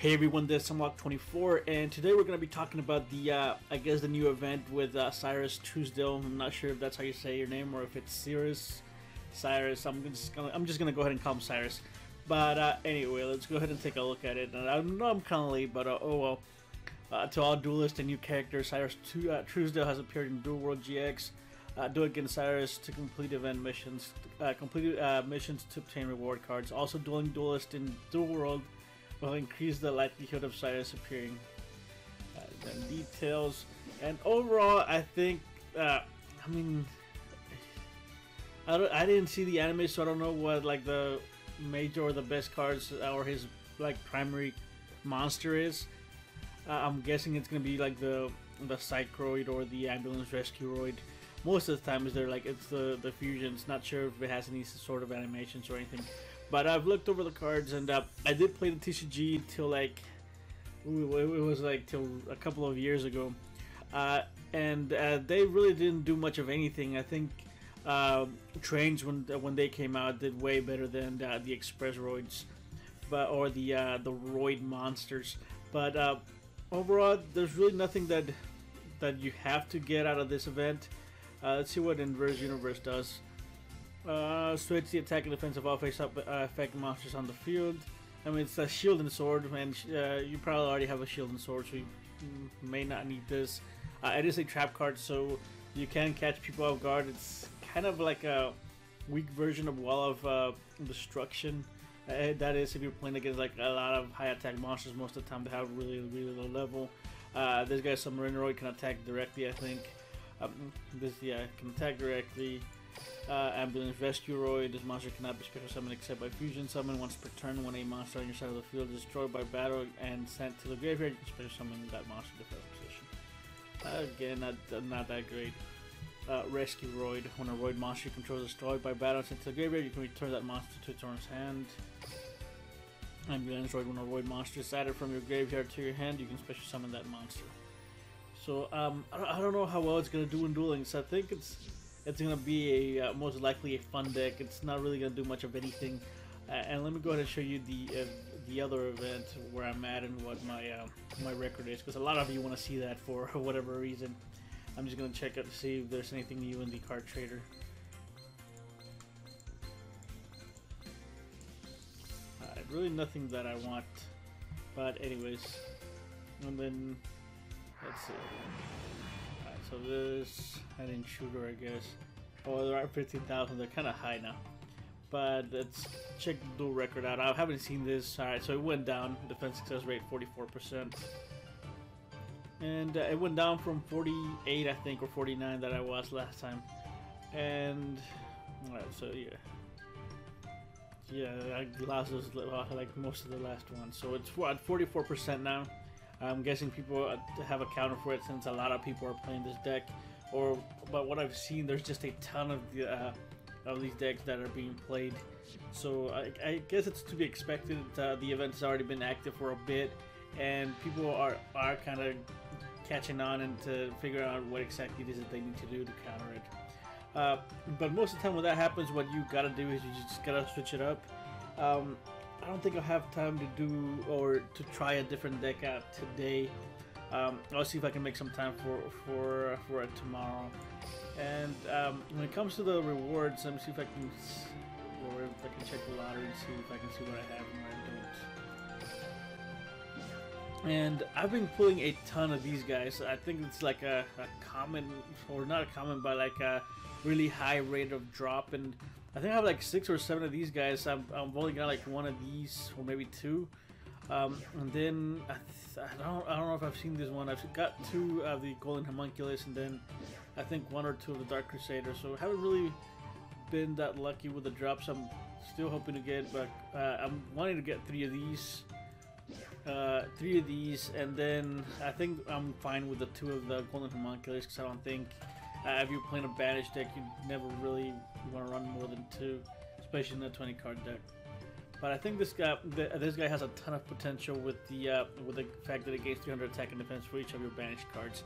Hey everyone, this is Unlock24, and today we're going to be talking about the, I guess the new event with Syrus Truesdale. I'm not sure if that's how you say your name or if it's Cyrus. I'm just gonna go ahead and call him Cyrus. But anyway, let's go ahead and take a look at it. And I know I'm kind of late, but oh well. To all duelists and new characters, Syrus Truesdale has appeared in Duel World GX. Do it against Cyrus to complete event missions, missions to obtain reward cards. Also, dueling duelist in Duel World will increase the likelihood of Syrus appearing. Then details, and overall, I think, I mean, I didn't see the anime, so I don't know what like the major or the best cards or his like primary monster is. I'm guessing it's gonna be like the Psychroid or the Ambulance Rescueroid. Most of the time, it's the fusions. Not sure if it has any sort of animations or anything. But I've looked over the cards, and I did play the TCG till like it was like till a couple of years ago, and they really didn't do much of anything. I think trains when they came out did way better than the Express Roids, or the Roid monsters. But overall, there's really nothing that you have to get out of this event. Let's see what Inverse Universe does. Switch the attack and defensive offense effect monsters on the field. I mean, it's a shield and sword, and you probably already have a shield and sword, so you may not need this. It is a trap card, so you can catch people off guard. It's kind of like a weak version of Wall of Destruction. That is, if you're playing against like a lot of high attack monsters, most of the time they have really low level. This guy Submarineroid can attack directly, I think. Can attack directly. Ambulance Rescueroid. This monster cannot be special summoned except by fusion summon once per turn. When a monster on your side of the field is destroyed by battle and sent to the graveyard, you can special summon that monster to the first position. Again, not that great. Rescueroid. When a Roid monster you control is destroyed by battle and sent to the graveyard, you can return that monster to its owner's hand. Ambulance Roid. When a Roid monster is added from your graveyard to your hand, you can special summon that monster. So I don't know how well it's gonna do in dueling. So I think it's gonna be a most likely a fun deck. It's not really gonna do much of anything. And let me go ahead and show you the other event where I'm at and what my record is, because a lot of you want to see that for whatever reason. I'm just gonna check out to see if there's anything new in the card trader. Really nothing that I want, but anyways, and then let's see. Alright, so this heading shooter, I guess. Oh, they're at 15,000. They're kind of high now. But let's check the dual record out. I haven't seen this. Alright, so it went down. Defense success rate 44%. And it went down from 48, I think, or 49 that I was last time. And alright, so yeah. Yeah, I lost those like most of the last ones. So it's at 44% now. I'm guessing people have a counter for it since a lot of people are playing this deck. But what I've seen, there's just a ton of these decks that are being played. So I guess it's to be expected. The event has already been active for a bit, and people are kind of catching on and to figure out what exactly it is that they need to do to counter it. But most of the time when that happens, what you gotta do is you just gotta switch it up. I don't think I'll have time to do or to try a different deck out today. I'll see if I can make some time for it tomorrow. And when it comes to the rewards, let me see if I can, or if I can check the lottery and see if I can see what I have and what I don't. And I've been pulling a ton of these guys. I think it's like a common, or not a common, but like a really high rate of drop. And I think I have like 6 or 7 of these guys. I've only got like 1 of these, or maybe 2. And then I don't know if I've seen this one. I've got 2 of the Golden Homunculus, and then I think 1 or 2 of the Dark Crusader. So I haven't really been that lucky with the drops. I'm still hoping to get, but I'm wanting to get 3 of these. 3 of these, and then I think I'm fine with the 2 of the Golden Homunculus, because I don't think if you're playing a Banish deck, you never really want to run more than 2, especially in a 20 card deck. But I think this guy has a ton of potential with the fact that it gains 300 attack and defense for each of your banished cards.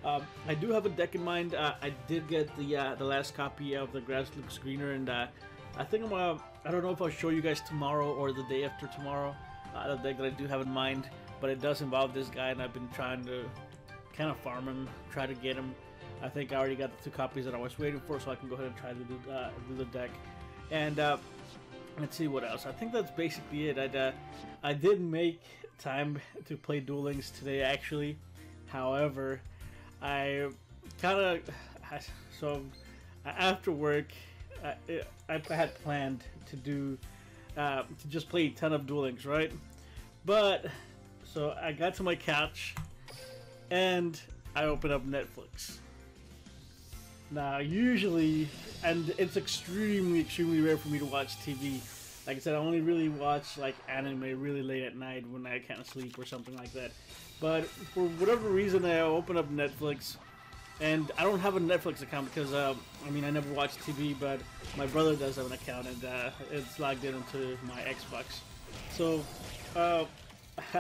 I do have a deck in mind. I did get the last copy of the Grass Looks Greener, and I think I don't know if I'll show you guys tomorrow or the day after tomorrow. The deck that I do have in mind. but it does involve this guy, and I've been trying to kind of farm him, try to get him. I think I already got the 2 copies that I was waiting for, so I can go ahead and try to do the deck. And let's see what else. I think that's basically it. I did make time to play Duel Links today, actually. However, I kind of after work, I had planned to do to just play a ton of Duel Links, right? But so I got to my couch and I opened up Netflix. Now, usually, and it's extremely rare for me to watch TV. Like I said, I only really watch like anime really late at night when I can't sleep or something like that. But for whatever reason, I open up Netflix, and I don't have a Netflix account because I mean, I never watch TV, but my brother does have an account, and it's logged into my Xbox. So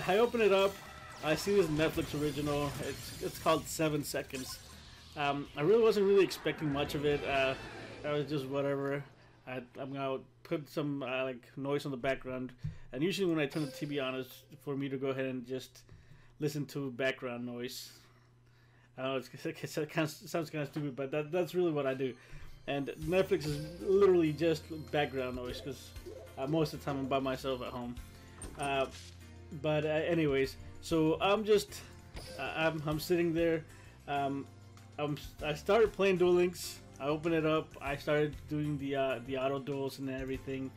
I open it up. I see this Netflix original. It's called 7 Seconds. I really wasn't expecting much of it. I was just whatever. I'm gonna put some like noise on the background, and usually when I turn the TV on, it's for me to go ahead and just listen to background noise. I know it sounds kind of stupid, but that's really what I do. And Netflix is literally just background noise because most of the time I'm by myself at home. But anyways, so I'm just I'm sitting there. I started playing Duel Links. I opened it up. I started doing the auto duels and everything,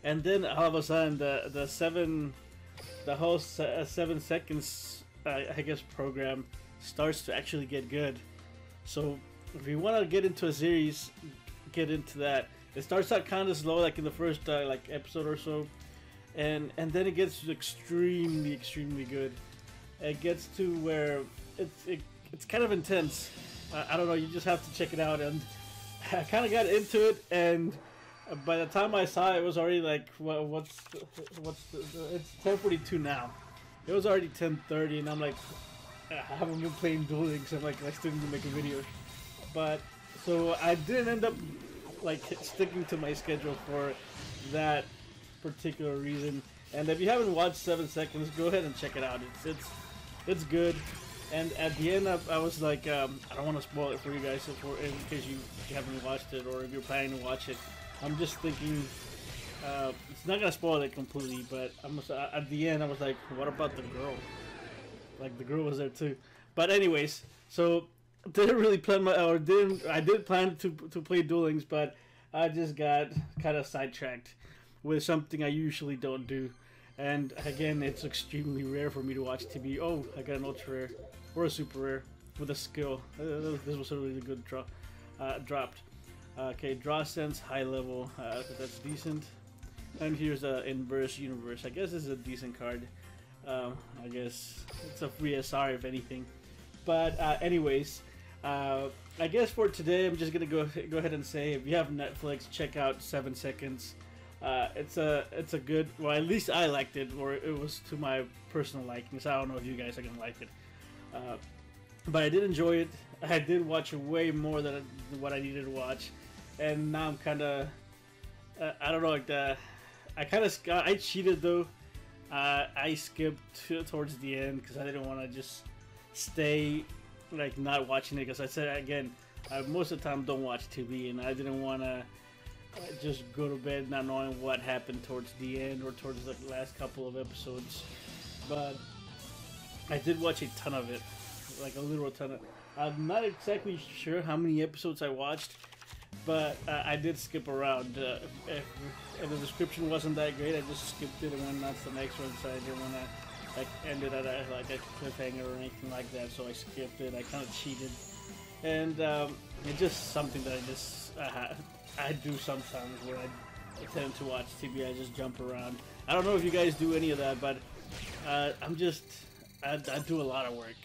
and then all of a sudden the whole 7 seconds I guess program starts to actually get good. So if you want to get into a series, get into that. It starts out kind of slow, like in the first like episode or so, and then it gets extremely good. It gets to where it's kind of intense. I don't know, you just have to check it out. And I kind of got into it, and by the time I saw it, it was already like it's 10:42 now. It was already 10:30, and I'm like, I haven't been playing Duel Links. I'm like, I still need to make a video. But so I didn't end up like sticking to my schedule for that particular reason. And if you haven't watched 7 Seconds, go ahead and check it out. It's good. And at the end, I was like, I don't want to spoil it for you guys in case you haven't watched it, or if you're planning to watch it. I'm just thinking, it's not gonna spoil it completely, but at the end I was like, what about the girl? Like the girl was there too. But anyways, so didn't really plan I did plan to play Duel Links, but I just got kind of sidetracked with something I usually don't do. And again, it's extremely rare for me to watch TV. Oh, I got an ultra rare or a super rare with a skill. This was a really good draw. Dropped. Okay, draw sense, high level. That's decent. And here's a inverse universe. I guess this is a decent card. I guess it's a free SR if anything. But anyways, I guess for today, I'm just gonna go ahead and say, if you have Netflix, check out 7 Seconds. It's a good, well, at least I liked it, or it was to my personal liking. So I don't know if you guys are gonna like it, but I did enjoy it. I did watch way more than what I needed to watch, and now I'm kind of I don't know, like I cheated though. I skipped towards the end because I didn't want to just stay like not watching it, because I said again, I most of the time don't watch TV, and I didn't want to just go to bed not knowing what happened towards the end or towards the last couple of episodes. But I did watch a ton of it, like a literal ton of. I'm not exactly sure how many episodes I watched, but I did skip around. If the description wasn't that great, I just skipped it and went on to the next one. So I didn't want to like end it at a cliffhanger or anything like that. So I skipped it. I kind of cheated, and it's just something that I do sometimes where I tend to watch TV. I just jump around. I don't know if you guys do any of that, but I do a lot of work.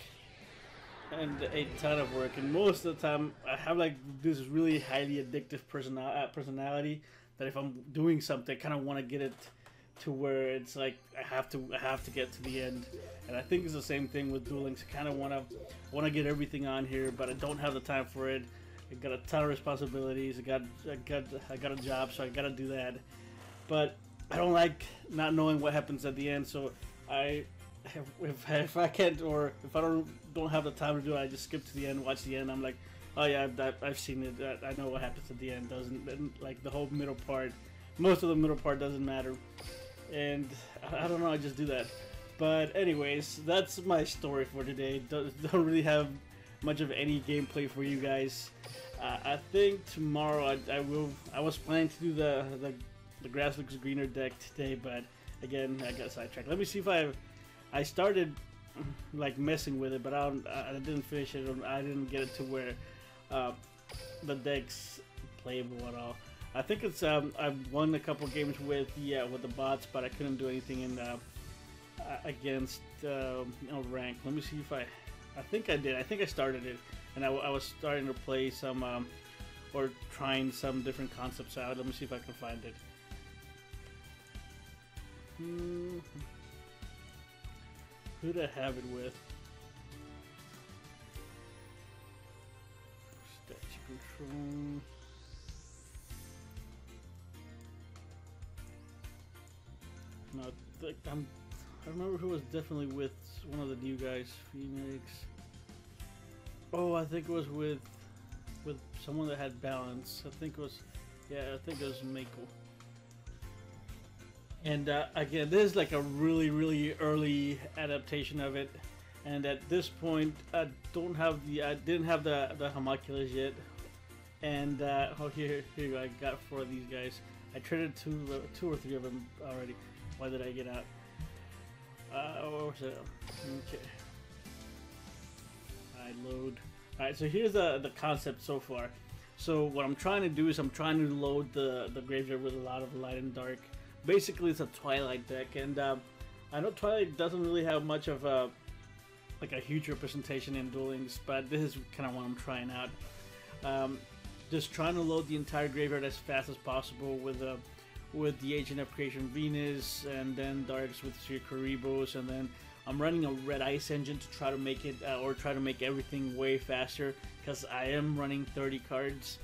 And a ton of work, and most of the time I have like this really highly addictive personality that if I'm doing something, I kind of want to get it to where it's like I have to get to the end. And I think it's the same thing with Duel Links. I kind of want to get everything on here, but I don't have the time for it. I got a ton of responsibilities. I got a job, so I got to do that. But I don't like not knowing what happens at the end, so I if I can't, or if I don't have the time to do it, I just skip to the end, watch the end. I'm like, oh yeah, I've seen it. I know what happens at the end. Doesn't like the whole middle part. Most of the middle part doesn't matter, and I don't know. I just do that. But anyways, that's my story for today. Don't really have much of any gameplay for you guys. I think tomorrow I will. I was planning to do the grass looks greener deck today, but again I got sidetracked. Let me see if I started like messing with it, but I didn't finish it. I didn't get it to where the deck's playable at all. I think it's I've won a couple games with the bots, but I couldn't do anything in against rank. Let me see if I think I did. I think I started it, and I was starting to play some or trying some different concepts out. Let me see if I can find it. Who did I have it with? Statue control. No, I remember who was definitely with one of the new guys, Phoenix. Oh, I think it was with someone that had balance. I think it was Mako. And again, this is like a really early adaptation of it, and at this point, I didn't have the homunculus yet. And oh, here I got 4 of these guys. I traded two or three of them already. Why did I get out? What was it? Okay. I load. Alright, so here's the concept so far. So what I'm trying to do is I'm trying to load the graveyard with a lot of light and dark. Basically, it's a Twilight deck, and I know Twilight doesn't really have much of a huge representation in Duel Links, but this is kind of what I'm trying out. Just trying to load the entire graveyard as fast as possible with the Agent of Creation Venus, and then darks with Syrus, and then I'm running a red ice engine to try to make it or try to make everything way faster, because I am running 30 cards,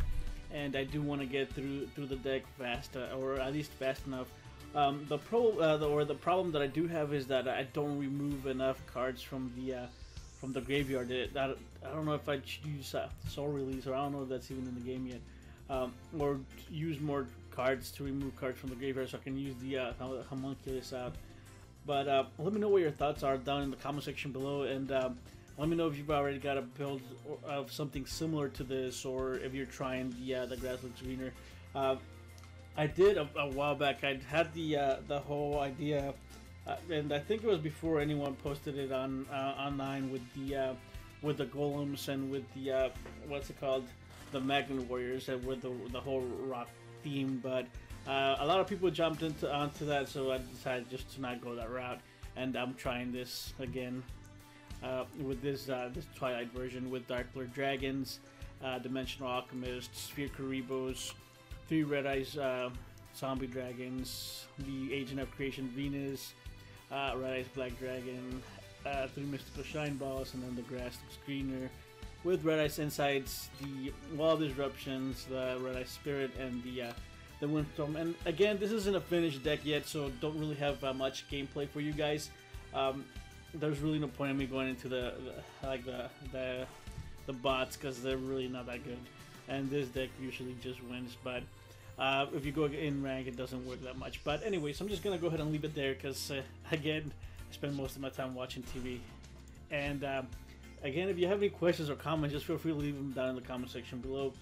and I do want to get through the deck fast, or at least fast enough. The problem that I do have is that I don't remove enough cards from the graveyard. I don't know if I should use Soul Release, or I don't know if that's even in the game yet, or use more cards to remove cards from the graveyard so I can use the homunculus out. But let me know what your thoughts are down in the comment section below, and let me know if you've already got a build of something similar to this, or if you're trying the grass looks greener. I did a while back. I had the whole idea, and I think it was before anyone posted it on online with the golems and with the what's it called, the Magnet Warriors, and with the whole rock theme. But a lot of people jumped onto that, so I decided just to not go that route. And I'm trying this again with this Twilight version with Dark Blur Dragons, Dimensional Alchemists, Sphere Karibos, 3 Red Eyes Zombie Dragons, the Agent of Creation Venus, Red Eyes Black Dragon, 3 Mystical Shine Balls, and then the grass looks greener with Red Eyes Insights, the Wall of Disruptions, the Red Eyes Spirit, and the Windstorm. And again, this isn't a finished deck yet, so don't really have much gameplay for you guys. There's really no point in me going into the bots, because they're really not that good, and this deck usually just wins. But if you go in rank, it doesn't work that much. But anyways, I'm just gonna go ahead and leave it there, because again, I spend most of my time watching TV. And again, if you have any questions or comments, just feel free to leave them down in the comment section below.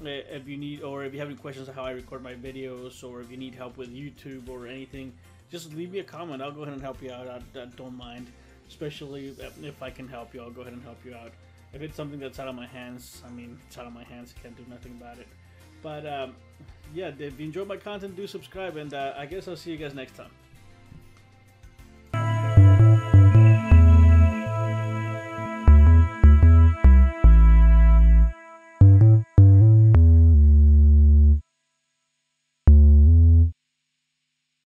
If you need, or if you have any questions on how I record my videos, or if you need help with YouTube or anything, just leave me a comment. I'll go ahead and help you out. I don't mind, especially if I can help you. I'll go ahead and help you out. If it's something that's out of my hands, I mean, it's out of my hands. I can't do nothing about it. But yeah, if you enjoyed my content, do subscribe, and I guess I'll see you guys next time.